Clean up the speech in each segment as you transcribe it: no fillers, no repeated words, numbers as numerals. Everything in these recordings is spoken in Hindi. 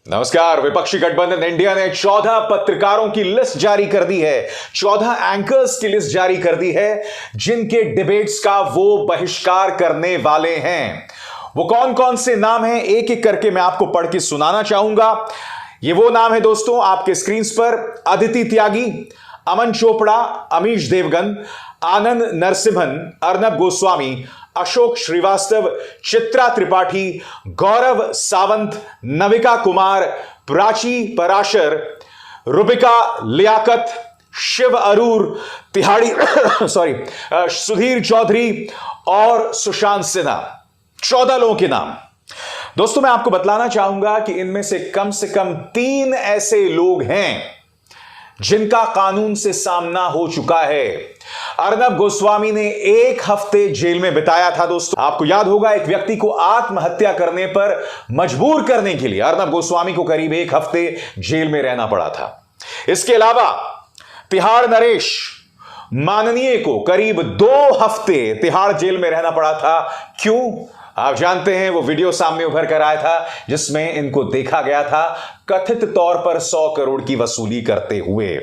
नमस्कार। विपक्षी गठबंधन इंडिया ने 14 पत्रकारों की लिस्ट जारी कर दी है। 14 एंकर्स की लिस्ट जारी कर दी है जिनके डिबेट्स का वो बहिष्कार करने वाले हैं। वो कौन कौन से नाम हैं, एक एक करके मैं आपको पढ़ के सुनाना चाहूंगा। ये वो नाम है दोस्तों आपके स्क्रीन पर: अदिति त्यागी, अमन चोपड़ा, अमीश देवगन, आनंद नरसिम्हन, अर्नब गोस्वामी, अशोक श्रीवास्तव, चित्रा त्रिपाठी, गौरव सावंत, नविका कुमार, प्राची पराशर, रुबिका लियाकत, शिव अरूर, तिहाड़ी सुधीर चौधरी और सुशांत सिन्हा। 14 लोगों के नाम। दोस्तों मैं आपको बतलाना चाहूंगा कि इनमें से कम 3 ऐसे लोग हैं जिनका कानून से सामना हो चुका है। अर्नब गोस्वामी ने 1 हफ्ते जेल में बिताया था। दोस्तों आपको याद होगा, एक व्यक्ति को आत्महत्या करने पर मजबूर करने के लिए अर्नब गोस्वामी को करीब 1 हफ्ते जेल में रहना पड़ा था। इसके अलावा तिहाड़ नरेश माननीय को करीब 2 हफ्ते तिहाड़ जेल में रहना पड़ा था। क्यों? आप जानते हैं, वो वीडियो सामने उभर कर आया था जिसमें इनको देखा गया था कथित तौर पर 100 करोड़ की वसूली करते हुए।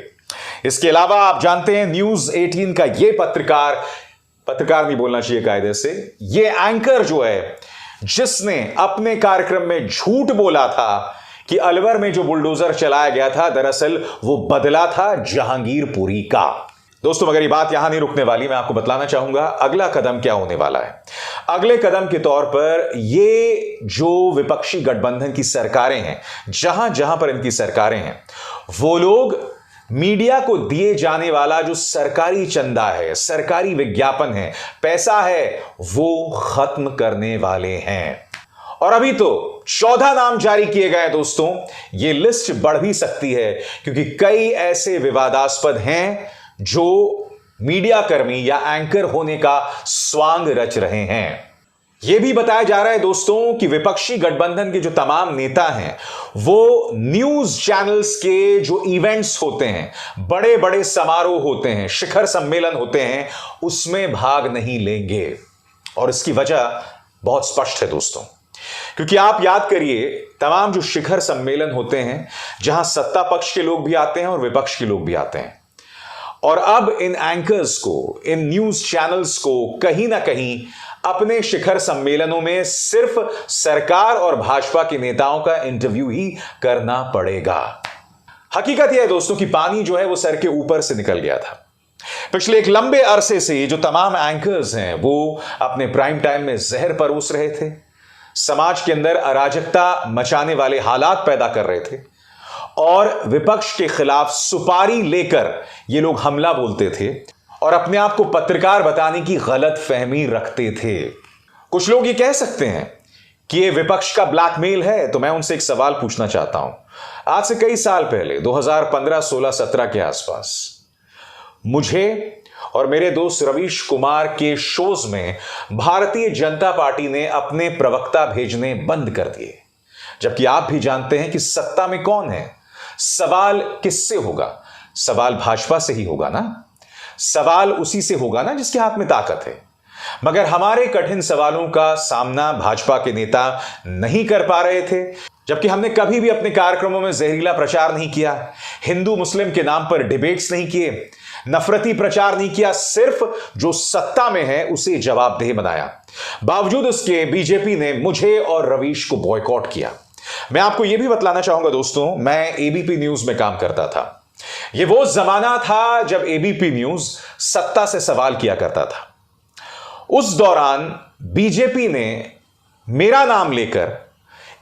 इसके अलावा आप जानते हैं न्यूज 18 का ये पत्रकार नहीं बोलना चाहिए कायदे से, ये एंकर जो है जिसने अपने कार्यक्रम में झूठ बोला था कि अलवर में जो बुलडोजर चलाया गया था दरअसल वो बदला था जहांगीरपुरी का। दोस्तों मगर ये बात यहां नहीं रुकने वाली, मैं आपको बतलाना चाहूंगा अगला कदम क्या होने वाला है। अगले कदम के तौर पर ये जो विपक्षी गठबंधन की सरकारें हैं, जहां जहां पर इनकी सरकारें हैं, वो लोग मीडिया को दिए जाने वाला जो सरकारी चंदा है, सरकारी विज्ञापन है, पैसा है, वो खत्म करने वाले हैं। और अभी तो 14 नाम जारी किए गए दोस्तों। ये लिस्ट बढ़ भी सकती है क्योंकि कई ऐसे विवादास्पद हैं जो मीडिया कर्मी या एंकर होने का स्वांग रच रहे हैं। यह भी बताया जा रहा है दोस्तों कि विपक्षी गठबंधन के जो तमाम नेता हैं वो न्यूज चैनल्स के जो इवेंट्स होते हैं, बड़े बड़े समारोह होते हैं, शिखर सम्मेलन होते हैं, उसमें भाग नहीं लेंगे। और इसकी वजह बहुत स्पष्ट है दोस्तों, क्योंकि आप याद करिए तमाम जो शिखर सम्मेलन होते हैं जहां सत्ता पक्ष के लोग भी आते हैं और विपक्ष के लोग भी आते हैं, और अब इन एंकर्स को, इन न्यूज चैनल्स को कहीं ना कहीं अपने शिखर सम्मेलनों में सिर्फ सरकार और भाजपा के नेताओं का इंटरव्यू ही करना पड़ेगा। हकीकत यह है दोस्तों कि पानी जो है वो सर के ऊपर से निकल गया था। पिछले एक लंबे अरसे से जो तमाम एंकर्स हैं वो अपने प्राइम टाइम में जहर परोस रहे थे, समाज के अंदर अराजकता मचाने वाले हालात पैदा कर रहे थे और विपक्ष के खिलाफ सुपारी लेकर ये लोग हमला बोलते थे और अपने आप को पत्रकार बताने की गलत फहमी रखते थे। कुछ लोग ये कह सकते हैं कि ये विपक्ष का ब्लैकमेल है, तो मैं उनसे एक सवाल पूछना चाहता हूं। आज से कई साल पहले 2015, 16, 17 के आसपास मुझे और मेरे दोस्त रवीश कुमार के शोज में भारतीय जनता पार्टी ने अपने प्रवक्ता भेजने बंद कर दिए, जबकि आप भी जानते हैं कि सत्ता में कौन है। सवाल किससे होगा? सवाल भाजपा से ही होगा ना, सवाल उसी से होगा ना जिसके हाथ में ताकत है। मगर हमारे कठिन सवालों का सामना भाजपा के नेता नहीं कर पा रहे थे, जबकि हमने कभी भी अपने कार्यक्रमों में जहरीला प्रचार नहीं किया, हिंदू मुस्लिम के नाम पर डिबेट्स नहीं किए, नफरती प्रचार नहीं किया, सिर्फ जो सत्ता में है उसे जवाबदेह बनाया। बावजूद उसके बीजेपी ने मुझे और रवीश को बॉयकॉट किया। मैं आपको यह भी बतलाना चाहूंगा दोस्तों, मैं एबीपी न्यूज में काम करता था। यह वो जमाना था जब एबीपी न्यूज सत्ता से सवाल किया करता था। उस दौरान बीजेपी ने मेरा नाम लेकर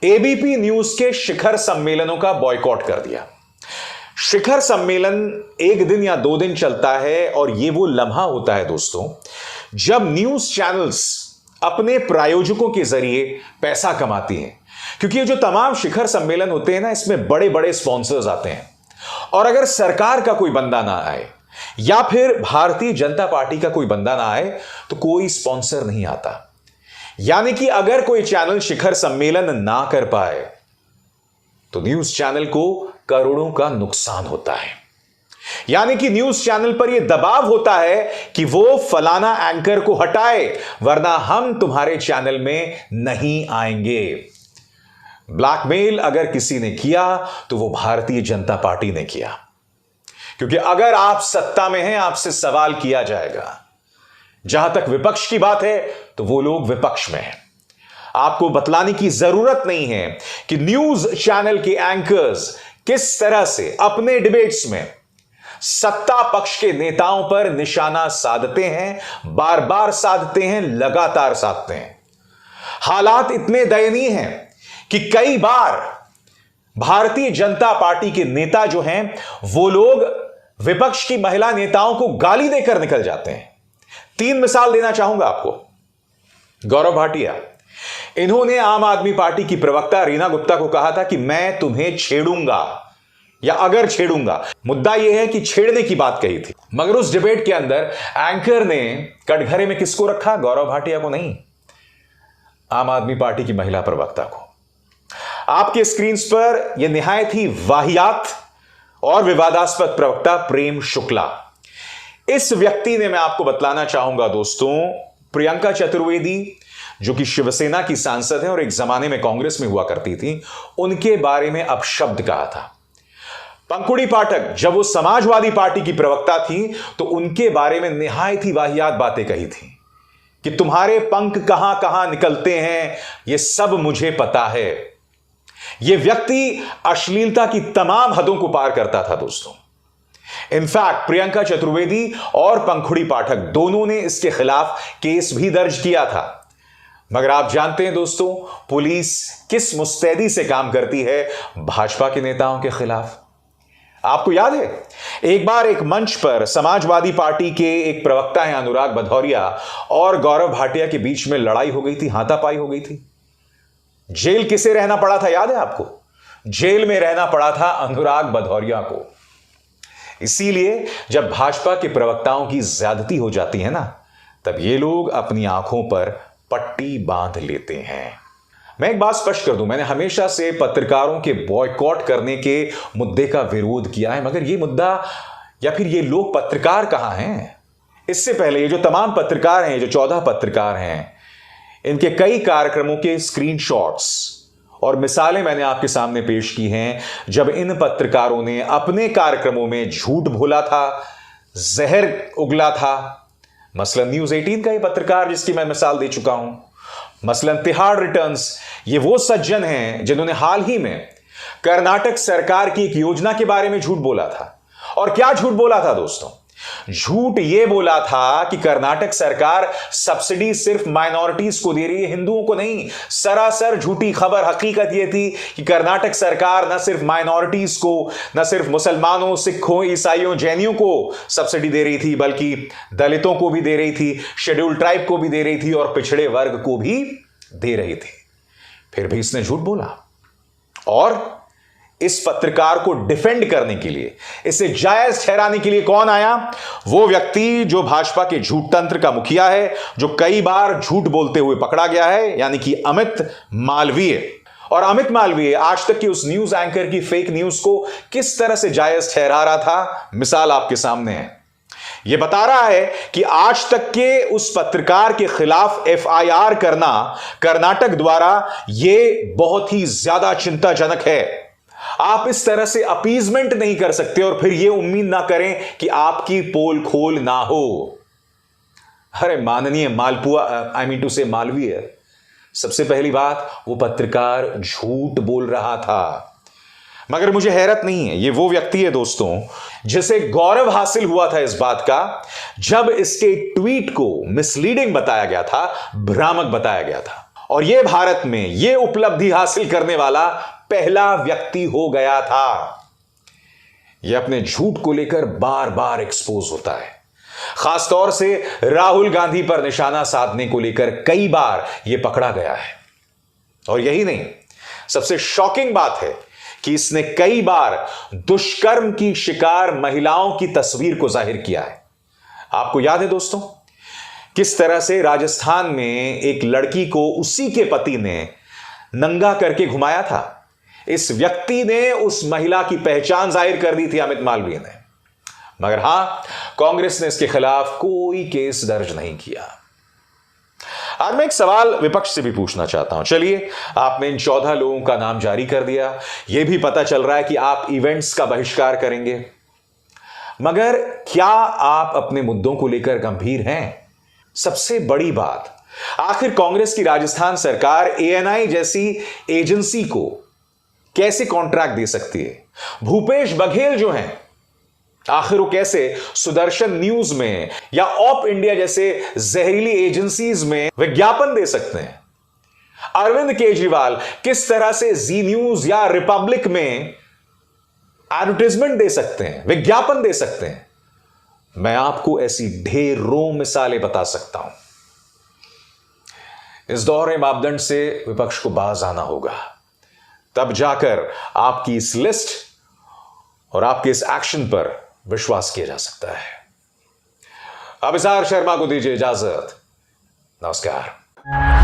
एबीपी न्यूज के शिखर सम्मेलनों का बॉयकॉट कर दिया। शिखर सम्मेलन 1 दिन या 2 दिन चलता है और यह वो लम्हा होता है दोस्तों जब न्यूज चैनल्स अपने प्रायोजकों के जरिए पैसा कमाती हैं, क्योंकि ये जो तमाम शिखर सम्मेलन होते हैं ना, इसमें बड़े बड़े स्पॉन्सर्स आते हैं और अगर सरकार का कोई बंदा ना आए या फिर भारतीय जनता पार्टी का कोई बंदा ना आए तो कोई स्पॉन्सर नहीं आता। यानी कि अगर कोई चैनल शिखर सम्मेलन ना कर पाए तो न्यूज चैनल को करोड़ों का नुकसान होता है। यानी कि न्यूज चैनल पर यह दबाव होता है कि वो फलाना एंकर को हटाए, वरना हम तुम्हारे चैनल में नहीं आएंगे। ब्लैकमेल अगर किसी ने किया तो वो भारतीय जनता पार्टी ने किया, क्योंकि अगर आप सत्ता में हैं आपसे सवाल किया जाएगा। जहां तक विपक्ष की बात है तो वो लोग विपक्ष में हैं। आपको बतलाने की जरूरत नहीं है कि न्यूज चैनल के एंकर्स किस तरह से अपने डिबेट्स में सत्ता पक्ष के नेताओं पर निशाना साधते हैं, बार बार साधते हैं, लगातार साधते हैं। हालात इतने दयनीय हैं कि कई बार भारतीय जनता पार्टी के नेता जो हैं वो लोग विपक्ष की महिला नेताओं को गाली देकर निकल जाते हैं। 3 मिसाल देना चाहूंगा आपको। गौरव भाटिया, इन्होंने आम आदमी पार्टी की प्रवक्ता रीना गुप्ता को कहा था कि मैं तुम्हें छेड़ूंगा या अगर छेड़ूंगा, मुद्दा यह है कि छेड़ने की बात कही थी, मगर उस डिबेट के अंदर एंकर ने कटघरे में किसको रखा? गौरव भाटिया को नहीं, आम आदमी पार्टी की महिला प्रवक्ता को। आपके स्क्रीन पर यह निहायत ही वाहियात और विवादास्पद प्रवक्ता प्रेम शुक्ला। इस व्यक्ति ने, मैं आपको बतलाना चाहूंगा दोस्तों, प्रियंका चतुर्वेदी जो कि शिवसेना की सांसद है और एक जमाने में कांग्रेस में हुआ करती थी, उनके बारे में अपशब्द कहा था। पंकुड़ी पाठक जब वो समाजवादी पार्टी की प्रवक्ता थी तो उनके बारे में निहायत ही वाहियात बातें कही थी कि तुम्हारे पंख कहां कहां निकलते हैं ये सब मुझे पता है। यह व्यक्ति अश्लीलता की तमाम हदों को पार करता था दोस्तों। इनफैक्ट प्रियंका चतुर्वेदी और पंखुड़ी पाठक दोनों ने इसके खिलाफ केस भी दर्ज किया था। मगर आप जानते हैं दोस्तों, पुलिस किस मुस्तैदी से काम करती है भाजपा के नेताओं के खिलाफ। आपको याद है, एक बार एक मंच पर समाजवादी पार्टी के एक प्रवक्ता हैं अनुराग भदौरिया और गौरव भाटिया के बीच में लड़ाई हो गई थी, हाथापाई हो गई थी। जेल किसे रहना पड़ा था याद है आपको? जेल में रहना पड़ा था अनुराग भदौरिया को। इसीलिए जब भाजपा के प्रवक्ताओं की ज्यादती हो जाती है ना, तब ये लोग अपनी आंखों पर पट्टी बांध लेते हैं। मैं एक बात स्पष्ट कर दूं, मैंने हमेशा से पत्रकारों के बॉयकॉट करने के मुद्दे का विरोध किया है, मगर ये मुद्दा या फिर ये लोग पत्रकार कहां हैं? इससे पहले ये जो तमाम पत्रकार हैं, जो 14 पत्रकार हैं, इनके कई कार्यक्रमों के स्क्रीनशॉट्स और मिसालें मैंने आपके सामने पेश की हैं, जब इन पत्रकारों ने अपने कार्यक्रमों में झूठ बोला था, जहर उगला था। मसलन न्यूज़ 18 का ये पत्रकार जिसकी मैं मिसाल दे चुका हूं, मसलन तिहाड़ रिटर्न्स, ये वो सज्जन हैं जिन्होंने हाल ही में कर्नाटक सरकार की एक योजना के बारे में झूठ बोला था। और क्या झूठ बोला था दोस्तों? झूठ यह बोला था कि कर्नाटक सरकार सब्सिडी सिर्फ माइनॉरिटीज को दे रही है, हिंदुओं को नहीं। सरासर झूठी खबर। हकीकत यह थी कि कर्नाटक सरकार न सिर्फ माइनॉरिटीज को, न सिर्फ मुसलमानों, सिखों, ईसाइयों, जैनियों को सब्सिडी दे रही थी, बल्कि दलितों को भी दे रही थी, शेड्यूल्ड ट्राइब को भी दे रही थी और पिछड़े वर्ग को भी दे रही थी। फिर भी इसने झूठ बोला। और इस पत्रकार को डिफेंड करने के लिए, इसे जायज ठहराने के लिए कौन आया? वो व्यक्ति जो भाजपा के झूठ तंत्र का मुखिया है, जो कई बार झूठ बोलते हुए पकड़ा गया है, यानी कि अमित मालवीय। और अमित मालवीय आज तक की उस न्यूज एंकर की फेक न्यूज को किस तरह से जायज ठहरा रहा था, मिसाल आपके सामने है। यह बता रहा है कि आज तक के उस पत्रकार के खिलाफ FIR करना कर्नाटक द्वारा यह बहुत ही ज्यादा चिंताजनक है। आप इस तरह से अपीजमेंट नहीं कर सकते और फिर यह उम्मीद ना करें कि आपकी पोल खोल ना हो। अरे माननीय मालपुआ, आई मीन टू से मालवीय, सबसे पहली बात, वो पत्रकार झूठ बोल रहा था। मगर मुझे हैरत नहीं है, ये वो व्यक्ति है दोस्तों जिसे गौरव हासिल हुआ था इस बात का जब इसके ट्वीट को मिसलीडिंग बताया गया था, भ्रामक बताया गया था। और यह भारत में यह उपलब्धि हासिल करने वाला पहला व्यक्ति हो गया था। यह अपने झूठ को लेकर बार बार एक्सपोज होता है। खासतौर से राहुल गांधी पर निशाना साधने को लेकर कई बार यह पकड़ा गया है। और यही नहीं, सबसे शॉकिंग बात है कि इसने कई बार दुष्कर्म की शिकार महिलाओं की तस्वीर को जाहिर किया है। आपको याद है दोस्तों, किस तरह से राजस्थान में एक लड़की को उसी के पति ने नंगा करके घुमाया था। इस व्यक्ति ने उस महिला की पहचान जाहिर कर दी थी, अमित मालवीय ने। मगर हां, कांग्रेस ने इसके खिलाफ कोई केस दर्ज नहीं किया। आज मैं एक सवाल विपक्ष से भी पूछना चाहता हूं। चलिए, आपने इन 14 लोगों का नाम जारी कर दिया, यह भी पता चल रहा है कि आप इवेंट्स का बहिष्कार करेंगे, मगर क्या आप अपने मुद्दों को लेकर गंभीर हैं? सबसे बड़ी बात, आखिर कांग्रेस की राजस्थान सरकार एएनआई जैसी एजेंसी को कैसे कॉन्ट्रैक्ट दे सकती है? भूपेश बघेल जो हैं, आखिर वो कैसे सुदर्शन न्यूज में या ऑप इंडिया जैसे जहरीली एजेंसीज में विज्ञापन दे सकते हैं? अरविंद केजरीवाल किस तरह से जी न्यूज या रिपब्लिक में एडवर्टाइजमेंट दे सकते हैं, विज्ञापन दे सकते हैं? मैं आपको ऐसी ढेरों मिसालें बता सकता हूं। इस दोहरे मापदंड से विपक्ष को बाज आना होगा, तब जाकर आपकी इस लिस्ट और आपके इस एक्शन पर विश्वास किया जा सकता है। अभिसार शर्मा को दीजिए इजाजत। नमस्कार।